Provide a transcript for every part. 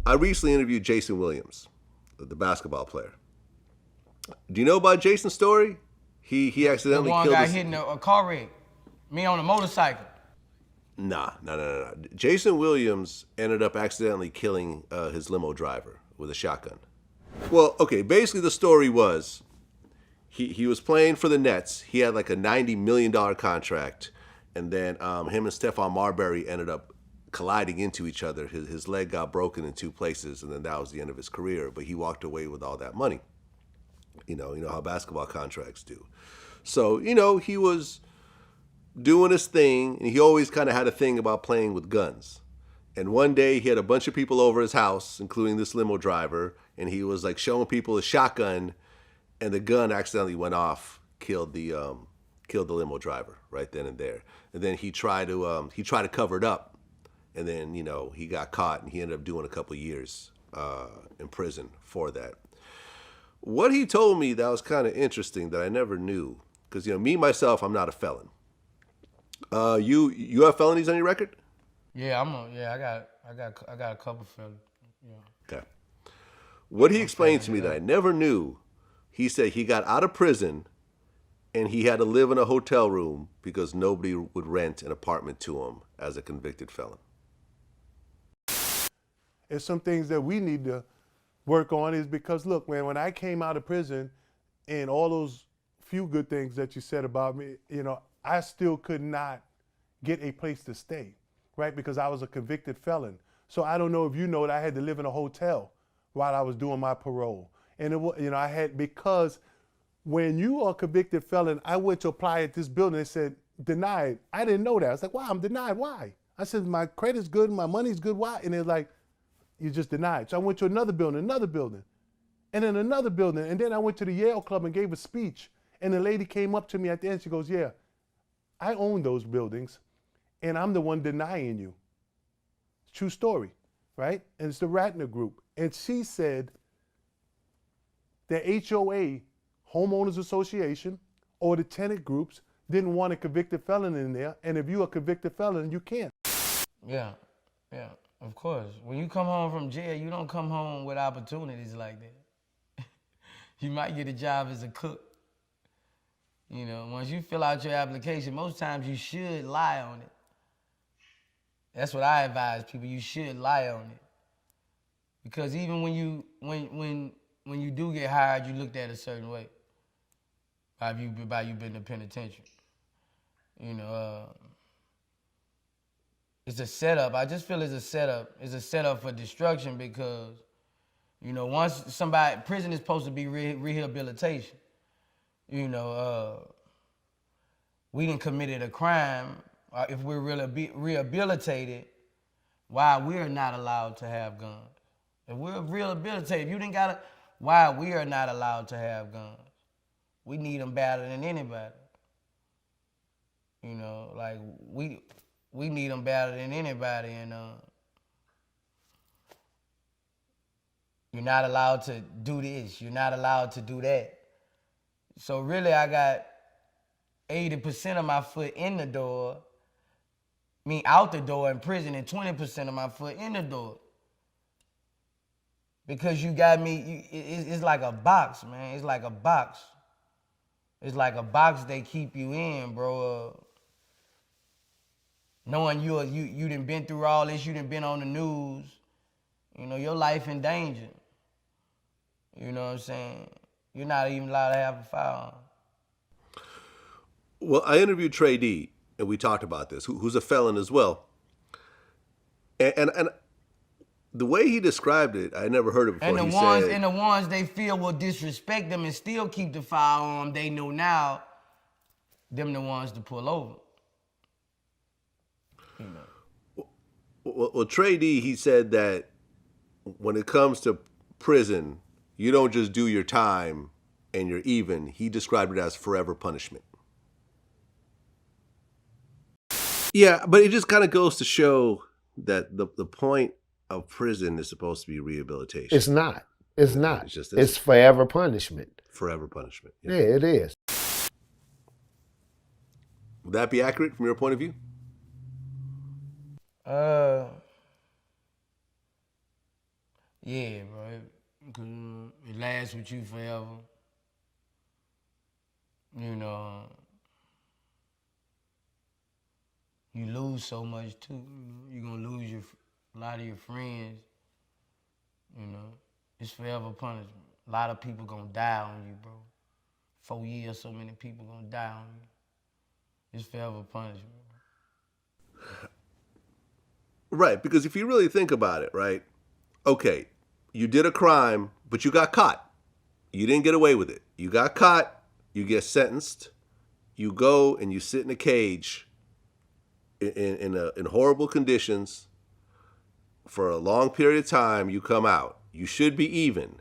I recently interviewed Jayson Williams, the basketball player. Do you know about Jason's story? He accidentally the one killed got his... hit in a car wreck. Me on a motorcycle. Nah. Jayson Williams ended up accidentally killing his limo driver with a shotgun. Well, okay, basically the story was he was playing for the Nets. He had like a $90 million contract, and then him and Stephon Marbury ended up colliding into each other. His leg got broken in two places, and then that was the end of his career. But he walked away with all that money. You know how basketball contracts do. So, he was doing his thing, and he always kind of had a thing about playing with guns. And one day he had a bunch of people over his house, including this limo driver, and he was like showing people a shotgun, and the gun accidentally went off, killed the limo driver right then and there. And then he tried to cover it up, and then he got caught, and he ended up doing a couple years in prison for that. What he told me that was kind of interesting that I never knew, because me myself, I'm not a felon. You have felonies on your record? Yeah, I got a couple felonies. Yeah. Okay. What he explained to me that I never knew, he said he got out of prison and he had to live in a hotel room because nobody would rent an apartment to him as a convicted felon. It's some things that we need to work on, is because, look, man, when I came out of prison and all those few good things that you said about me, I still could not get a place to stay, right? Because I was a convicted felon. So I don't know if you know that I had to live in a hotel while I was doing my parole. And I had, because when you are a convicted felon, I went to apply at this building. They said, denied. I didn't know that. I was like, wow, I'm denied. Why? I said, my credit's good, my money's good. Why? And they're like, you just denied. So I went to another building, and then another building. And then I went to the Yale Club and gave a speech. And the lady came up to me at the end. She goes, yeah, I own those buildings, and I'm the one denying you. True story, right? And it's the Ratner Group. And she said the HOA, Homeowners Association, or the tenant groups didn't want a convicted felon in there. And if you're a convicted felon, you can't. Yeah, of course. When you come home from jail, you don't come home with opportunities like that. You might get a job as a cook. Once you fill out your application, most times you should lie on it. That's what I advise people. You should lie on it, because even when you do get hired, you looked at a certain way. By you been in the penitentiary. It's a setup. I just feel it's a setup. It's a setup for destruction, because once prison is supposed to be rehabilitation. We done committed a crime. If we're really rehabilitated, why we're not allowed to have guns? If we're rehabilitated, if you didn't got it, why we are not allowed to have guns? We need them better than anybody. Like we need them better than anybody, and you're not allowed to do this. You're not allowed to do that. So really, I got 80% of my foot in the door, out the door in prison, and 20% of my foot in the door. Because you got me, it's like a box, man. It's like a box. It's like a box they keep you in, bro. Knowing you done been through all this, you done been on the news, your life in danger. You know what I'm saying? You're not even allowed to have a firearm. Well, I interviewed Tray Deee, and we talked about this, who's a felon as well. And the way he described it, I never heard it before. And the ones they feel will disrespect them and still keep the firearm, they know now, them the ones to pull over. Well, Tray Deee, he said that when it comes to prison, you don't just do your time and you're even. He described it as forever punishment. Yeah, but it just kind of goes to show that the point of prison is supposed to be rehabilitation. It's not. It's not. It's forever punishment. Forever punishment. Yeah, it is. Would that be accurate from your point of view? Yeah, bro. It lasts with you forever. You know, you lose so much too. You're gonna lose a lot of your friends. You know, it's forever punishment. A lot of people gonna die on you, bro. 4 years, so many people gonna die on you. It's forever punishment. Right, because if you really think about it, right? Okay, you did a crime, but you got caught. You didn't get away with it. You got caught, you get sentenced, you go and you sit in a cage in horrible conditions for a long period of time, you come out. You should be even.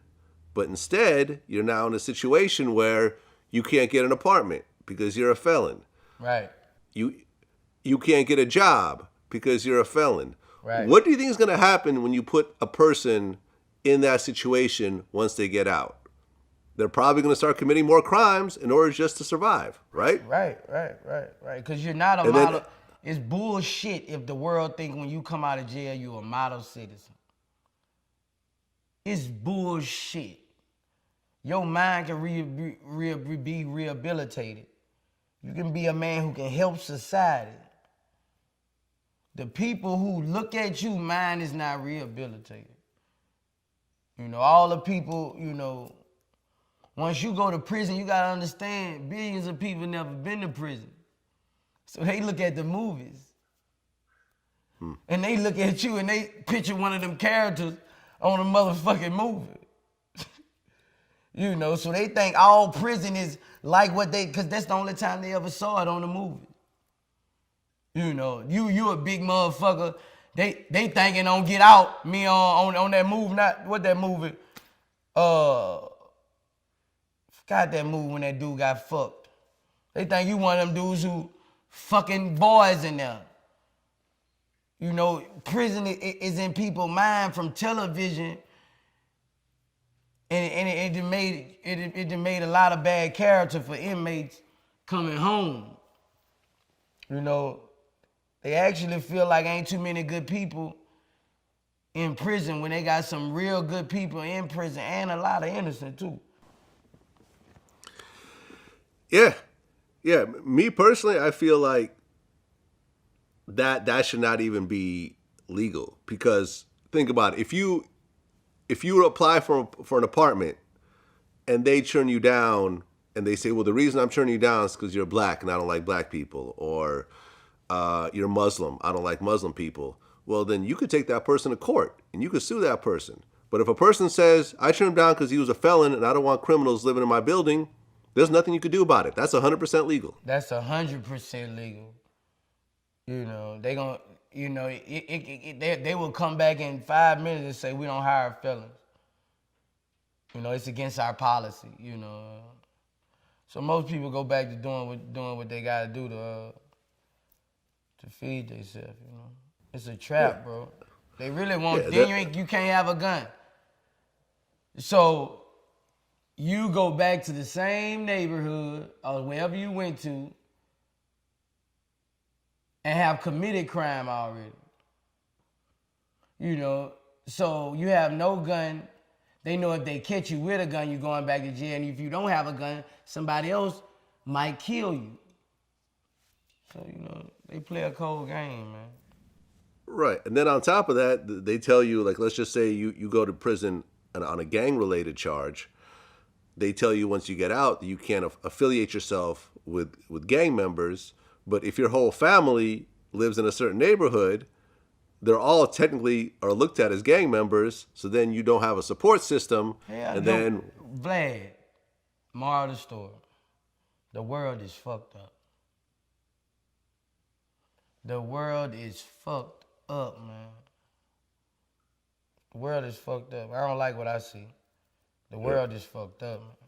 But instead, you're now in a situation where you can't get an apartment because you're a felon. Right. You can't get a job because you're a felon. Right. What do you think is going to happen when you put a person in that situation once they get out? They're probably going to start committing more crimes in order just to survive, right? Right. Because you're not a model. It's bullshit if the world think when you come out of jail you're a model citizen. It's bullshit. Your mind can be rehabilitated. You can be a man who can help society. The people who look at you, mind is not rehabilitated. You know, all the people, you know, once you go to prison, you gotta understand, billions of people never been to prison. So they look at the movies. And they look at you and they picture one of them characters on a motherfucking movie. You know, so they think all prison is like what they, because that's the only time they ever saw it on the movie. You know, you a big motherfucker. They thinking on Get Out, me on that movie, not, what that movie? Forgot that movie when that dude got fucked. They think you one of them dudes who fucking boys in there. You know, prison is in people's mind from television, and it made a lot of bad character for inmates coming home. You know, they actually feel like ain't too many good people in prison when they got some real good people in prison and a lot of innocent too. Yeah. Me personally, I feel like that should not even be legal, because think about it. If you apply for an apartment and they turn you down and they say, well, the reason I'm turning you down is because you're black and I don't like black people, or you're Muslim, I don't like Muslim people, well, then you could take that person to court and you could sue that person. But if a person says, I turned him down because he was a felon and I don't want criminals living in my building, there's nothing you could do about it. That's 100% legal. That's 100% legal. You know, they gonna, you know, they will come back in 5 minutes and say, we don't hire felons. You know, it's against our policy, you know. So most people go back to doing what they gotta do to feed themselves, you know. It's a trap, bro. They really want, you can't have a gun. So you go back to the same neighborhood or wherever you went to and have committed crime already. You know, so you have no gun. They know if they catch you with a gun, you're going back to jail. And if you don't have a gun, somebody else might kill you. So, you know, they play a cold game, man. Right. And then on top of that, they tell you, like, let's just say you go to prison on a gang-related charge. They tell you once you get out that you can't affiliate yourself with gang members. But if your whole family lives in a certain neighborhood, they're all technically are looked at as gang members. So then you don't have a support system. Then Vlad, moral of the story, the world is fucked up. The world is fucked up, man. The world is fucked up. I don't like what I see. The world is fucked up, man.